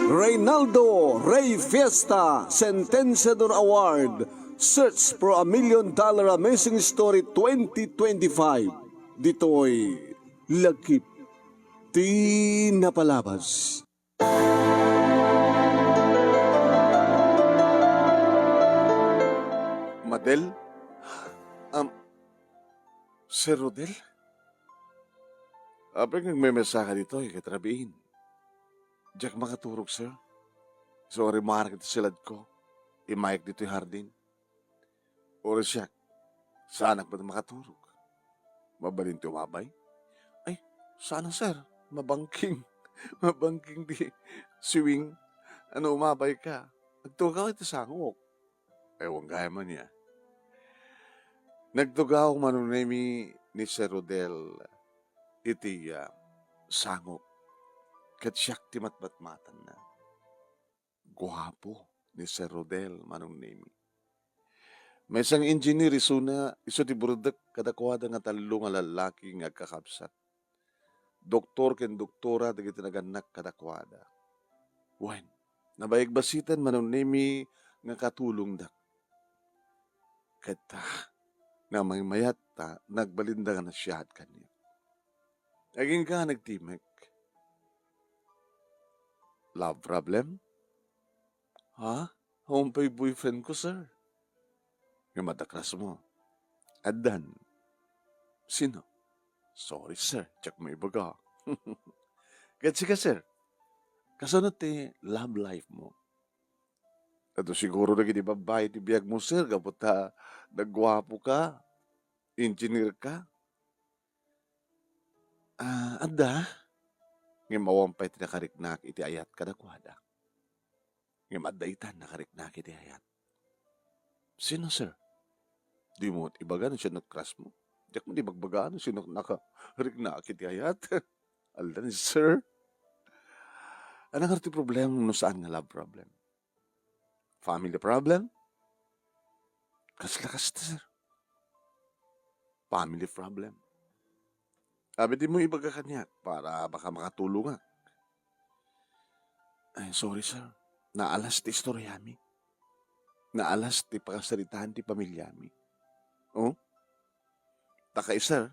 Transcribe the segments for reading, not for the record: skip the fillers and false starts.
Reynaldo Rey Fiesta Sentenciador Award Search for a $1 Million Amazing Story 2025. Dito'y Lagkip Di Napalabas. Madel? Sir Rodel? Abang nagmemensaka dito, ikatrabihin. Diyak makaturog, sir. Sorry, maharap ito silad ko. Imayag dito yung hardin. Oro siya, saan ba makaturog? Mabalin tumabay? Ay, sana, sir. Mabangking. Mabangking di. Siwing. Ano, umabay ka. Nagtugaw ito sa ngok. Ewan gaya man niya. Nagtugaw manunemi ni Sir Rodel iti sangok. Kat siyak ti matmatmatan na. Guwapo ni Sir Rodel manunemi. May isang engineer iso ti burdak kadakwada nga talo nga lalaki nga kakabsat. Doktor ken doktora dagiti naganak kadakwada. Wen, nabayag basitan manunemi nga katulong dak. Kata, na may mayat ta, nagbalinda nga na siya at kanya. Aging ka nagtimek. Love problem? Ha? Home pay boyfriend ko, sir. Nga madakras mo. Adan. Sino? Sorry, sir. Check mo ibaga. Gatsi ka, sir. Kasunod love life mo. Ato siguro na gini babae ti biyag mo, sir. Kapot nagwapo ka. Engineer ka. Anda. Ngayon mawampay ti nakariknak iti ayat kadakwada. Ngayon madaitan nakariknak iti ayat. Sino, sir? Di mo ibaga na siya nagkras mo. Diyak mo di bagbaga na siya nakariknak iti ayat. Aldan, sir. Anong arti problema no saan nga love problem? Family problem? Kasla, sir. Family problem. Sabi di mo ibaga kanya para baka makatulong nga. Ay, sorry, sir. Naalas ti istoryami. Naalas ti pakasaritaan ti pamilyami. Oh? Takay, sir.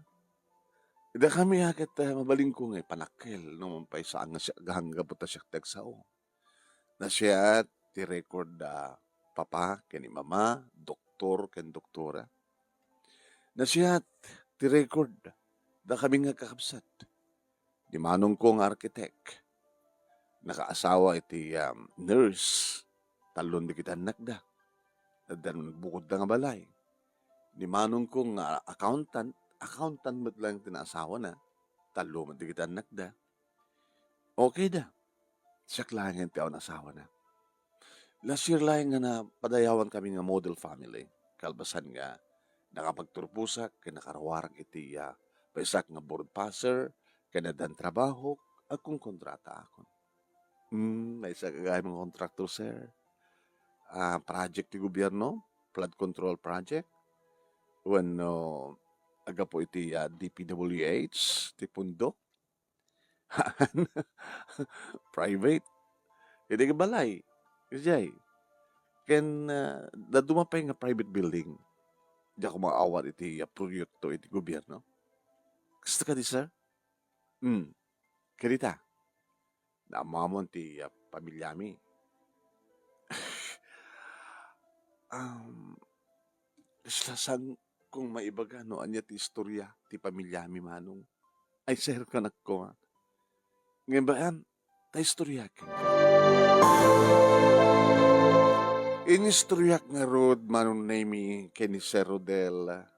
Ida kami hakat mabaling ko nga panakil nung mampay saan nga siya gahanggabot na siya tagsao. Na siya ti record papa ken ni mama, doktor ken doktora. Na siya ti record da kami nga kakabsat. Di manong kong architect. Nakaasawa iti nurse. Talon di kita nakda. Dan bukod da nga balay. Di manong kong accountant mo't lang tinaasawa na. Talo mo di kita nakda. Okay da. Siya lang yung tiyaw na asawa na. Last year lang nga na padayawan kami nga model family. Kalbasan nga nakapagturpusak kaya nakarawarang iti paisak nga board passer, kanadan trabaho, akong kontrata akon. Naisa kagaya mga kontraktor, sir. Project ti gobyerno, flood control project. When aga po iti DPWH, ti pundok. Private. Hindi ka balay. Kasi ken dadumapay nga private building. Di ako maawat iti proyekto iti gobyerno. Gusto ka di, sir? Karita. Naamamon ti pamilyami. Islasang kung maibaga no anya ti istorya ti pamilyami manong. Ay, sir, kanak ko. Ngayon ba ta istorya ka? Inistoryak nga rod manong nami kini Sir Rodel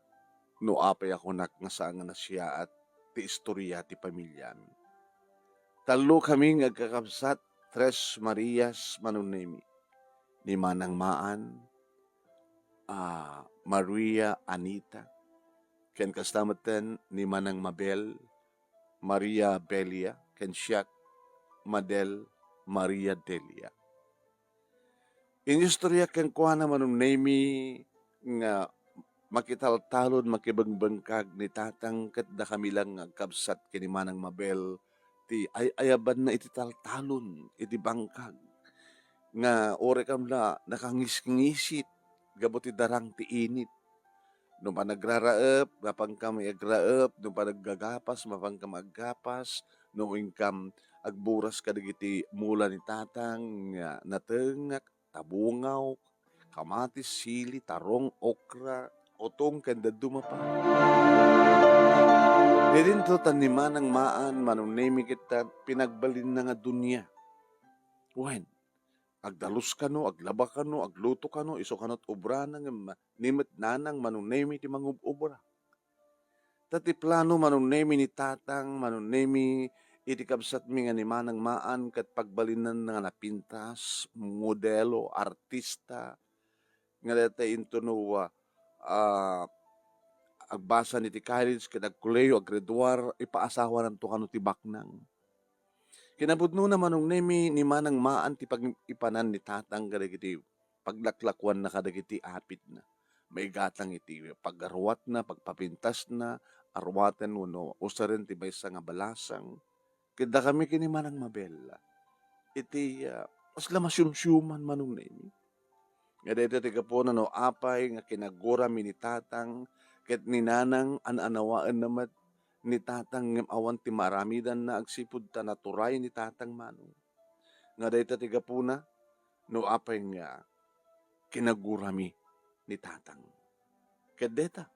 no apay ako nga saan nga na siya at ti istorya ti pamilyami. Talo kami nga kakabsat, Tres Marias manunemi. Ni Manang Maan, Maria Anita, ken kastamatan ni Manang Mabel, Maria Belia, ken siyak Madel Maria Delia. Inistorya ken kuha naman manunemi nga makitaltalon makibangbangkag ni tatang ket da kami lang kabsat kini Manang Mabel ti ayaban na iti taltalon iti bangkag nga ore kam la nakangis-ngisit gabuti darang ti init. No pa nagraraep, mapang kam agraep, no pa naggagapas, mapang kam aggapas, no kam agburas ka dagiti mula ni tatang nga natengak, tabungaw, kamatis, sili, tarong, okra, otong kanda dumapa. Dirin to taniman ng maan, manunemi kita, pinagbalin na nga dunya. Wen, agdalus ka no, aglaba ka no, agluto ka no, iso ka no't ubra na nga nimit nanang manunemi ti mangubra. Tati plano manunemi ni tatang, manunemi iti kabsat mi nga ni manang maan kat pagbalinan nga napintas, modelo, artista, nga data into no agbasa ni ti college, kinagkuleyo, aggraduar, ipaasawa ng tukano ti baknang. Kinabudno na manunemi ni manang maan ti pag-ipanan ni tatang kadagiti paglaklakwan na kadagiti apit na. May gatang iti paggarwat na, pagpapintas na, arwaten uno, usaren ti baysa nga balasang. Kada kami kini manang mabella. Iti asla masyumsyuman manunemi. Nga dito ti kapuna no apay nga kinagura mi ni tatang ket ni nanang ananawaan namat ni tatang ngem awan ti maramidan na agsipud ta naturay ni tatang manong. Nga dayta ti gapuna no apay nga kinagurami ni tatang. Ket deta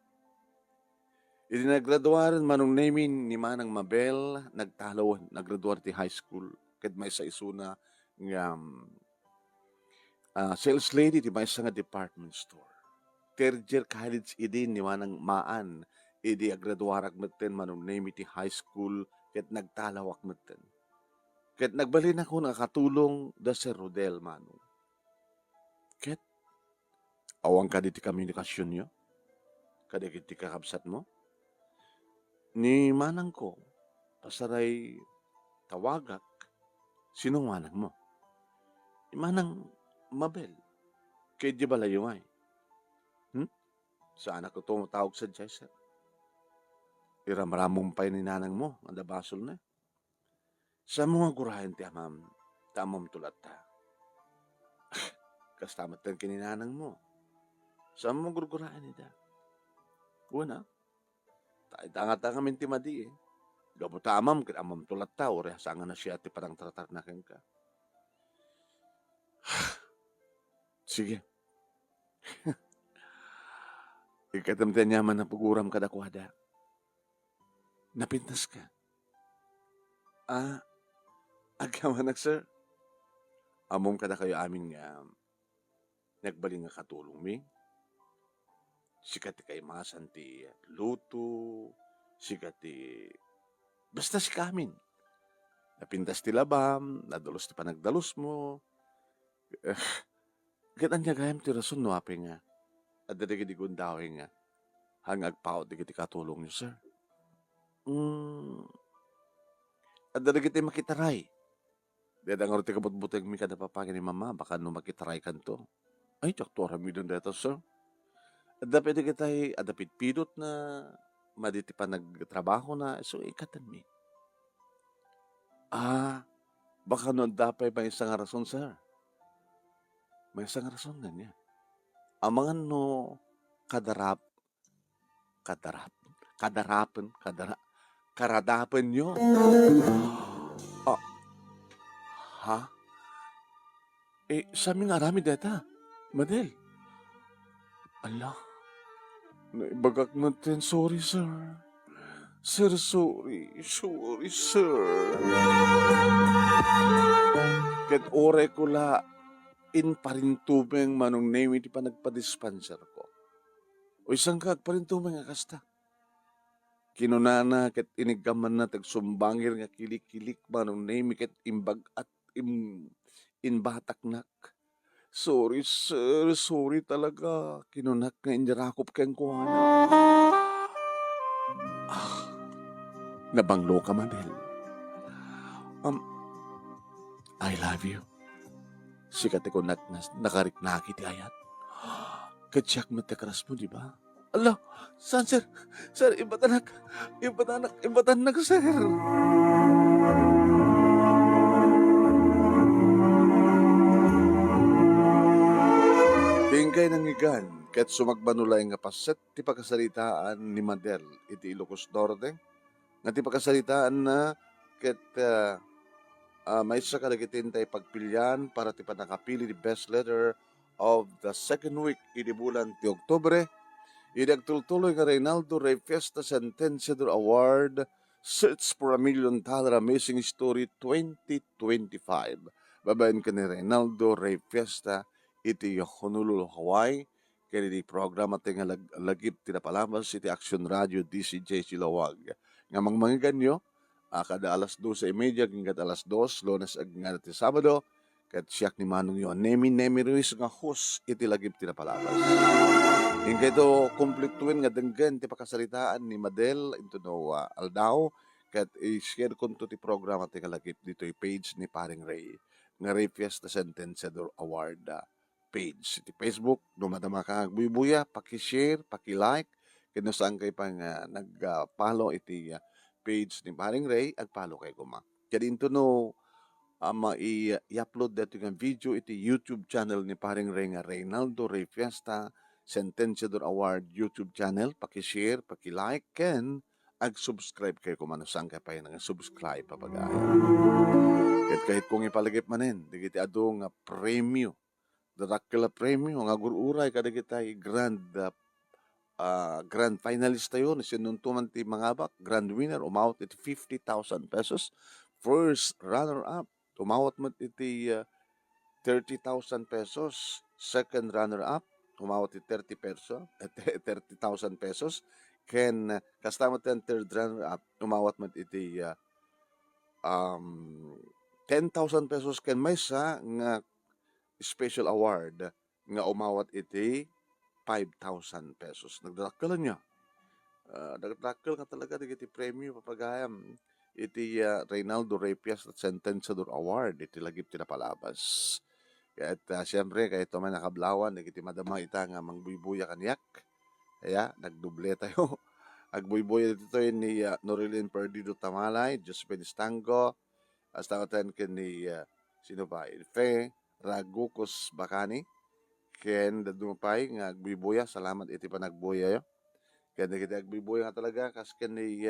iti nagraduaran manong nemin ni manang Mabel nagtalaw nagraduar ti high school ket may sa isuna nga sales lady ti may nga department store. Third year college idin ni manang maan idi agraduarak metten manong name iti high school ket nagtalawak metten. Ket nagbalin ako nakatulong da Sir Rodel manong. Ket awang ka di ti komunikasyon nyo? Kadagit ti kakabsat mo? Ni manang ko, pasaray tawagak, sinong manang mo? Ni manang Mabel. Kaya di balayo nga eh. Saan ako tumatawag sa Jessa? Iramramong pa ni nanang mo, ang dabasol na. Sa mga gurahin ti amam, tamam tulat ta. Kastamat tan kininanang mo. Sa mga gurgurahin nita. Una, tanga-tanga minti madi eh. Gabo ta amam, kit amam tulat ta, ore hasangan na siya ti parang tratar na ka. Sige. Ikatamtan niya man na puguram kadakwada. Napintas ka. Agkaman sir. Amom kada kayo amin nga nagbaling nga katulong mi. Sikati kay masan ti luto, sikati basta si kamin. Napintas ti labam, nadalos ti panagdalos mo. Gatan niya gayam ti rason no api nga. At dati di gundawi nga. Hangag paot di kiti katulong niyo, sir. At dati kiti makitaray. Dada nga roti kabut-buteng mi kada papagin ni mama, baka no makitaray kanto. Ay, tsaktora mi dun dito, sir. At dapit kita'y adapit pidot na maditi pa nagtrabaho na, so ikatan mi. Baka no dapay may isang rason, sir. May isang rason na niya. Amangan no karadapan nyo. Ha? Sa aming arami data, Madel. Ala, naibagak natin. Sorry, sir. Sir, sorry. Sorry, sir. Ket ore ko la in parintubeng manong name iti pa nagpa-dispenser ko. O isang kag parintubeng nga kasta. Kinunana ket inigaman na tagsumbangir nga kilik-kilik manong name ket imbag at inbataknak. Sorry, sir. Sorry talaga. Kinunak nga indirakop kayang kuhana. Nabanglo ka, Mabel. I love you. Sikat ko nakariknaki ti ayat. Kadyak matakaras mo, di ba? Ala, saan, sir? Sir, ibatanak, sir. Ingkay nangigan, ket sumagbanulay nga paset ti pagkasalitaan ni Madel iti Ilocos Norte, nga ti pagkasalitaan na ket maysa kadagiti tay pagpilyan para ti panakapili di best letter of the second week iti bulan ti Oktubre, iti agtultuloy nga Reynaldo Rey Fiesta Sentenciador Award Search for $1 Million Amazing Story 2025. Babayan ka ni Reynaldo Rey Fiesta iti Honolulu, Hawaii. Kaya di programa ti nga lagip ti napalabas iti Action Radio DCJ Silawag. Nga mangmangigan nyo, kada alas 12:30 hinggat alas 2, Lunes ag nga ti Sabado, kat siyak ni Manong yun. Nemi Ruiz nga host iti lagip ti napalabas. Hingga ito kumplituin nga denggan ti pakasalitaan ni Madel into no Aldao, kat i-share ko ti programa ti kalagip dito page ni Paring Ray nga Ray Fiesta Sentenciador Award page. Iti Facebook, dumadama ka agbuy-buya, paki-share, paki-like, kano saan kayo pang nag-follow iti page ni Paring Ray, ag-follow kayo kuma. Kaya dito no, i-upload dito yung video iti YouTube channel ni Paring Ray nga Reynaldo Ray Fiesta Sentenciador Award YouTube channel, paki-share, paki-like, and ag-subscribe kayo kung ano saan kayo pa yung subscribe papagaya. Kahit kung ipalagip manin, digiti ado nga premyo, darakila premyo, nga gururay kadagitay grand finalist tayo, sinuntuman ti mga bak, grand winner, umawat iti 50,000 pesos, first runner-up, umawat mo iti 30,000 pesos, second runner-up, umawat iti 30,000 pesos, ken kastamot ten third runner-up, umawat mo iti 10,000 pesos, ken may sa nga special award nga umawat iti 5,000 pesos. Nagdakkel niya. Nagdakkel ka talaga iti premyo papagayam iti Reynaldo Ray Fiesta Sentenciador Award iti lagip ti napalabas. At siyempre kahit man nakablawan iti madama ita nga mangbuybuya kaniyak. Kaya nagduble tayo. Agbuybuya dito ni Norilyn Perdido Tamalay, Josephine Stango, hasta ten ken ni sino ba? Fe Ragucos Bacani, ken dadumapay nga agbibuya, salamat iti panagbuya yo. Ken kita agbibuya nga talaga kas ken ni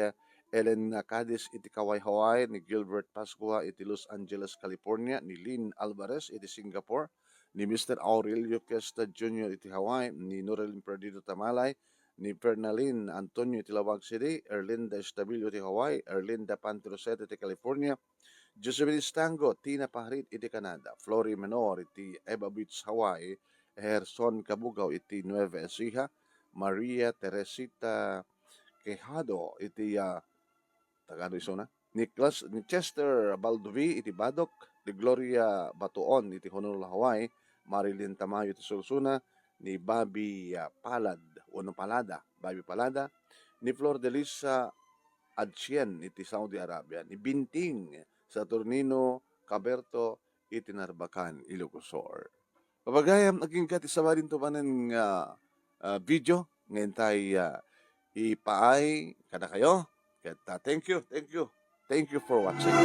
Ellen Cadiz iti Kauai, Hawaii, ni Gilbert Pascua iti Los Angeles, California, ni Lynn Alvarez iti Singapore, ni Mr. Aurelio Fiesta Jr. iti Hawaii, ni Noreline Perdido Tamalay, ni Fernalyn Antonio iti Lawag City, Erlinda Estabilio iti Hawaii, Erlinda Pantrosete iti California, Josephine Stango, Tina Pahrit iti Canada, Flory Menor iti Eva Beach, Hawaii, Herson Kabugaw iti Nueva Ecija, Maria Teresita Quejado iti Tagado iso na, ni Chester Baldovi iti Badok, ni Gloria Batuon iti Honolulu, Hawaii, Marilyn Tamayo iti Sulsuna, ni Bobby Bobby Palada, ni Flor de Lisa Adchien iti Saudi Arabia, ni Binting Saturnino Caberto iti Narbacan, Ilocos Sur. Papagayam naging katisawa rin to manen video ngayon tayo ipaay kada kayo. Thank you for watching.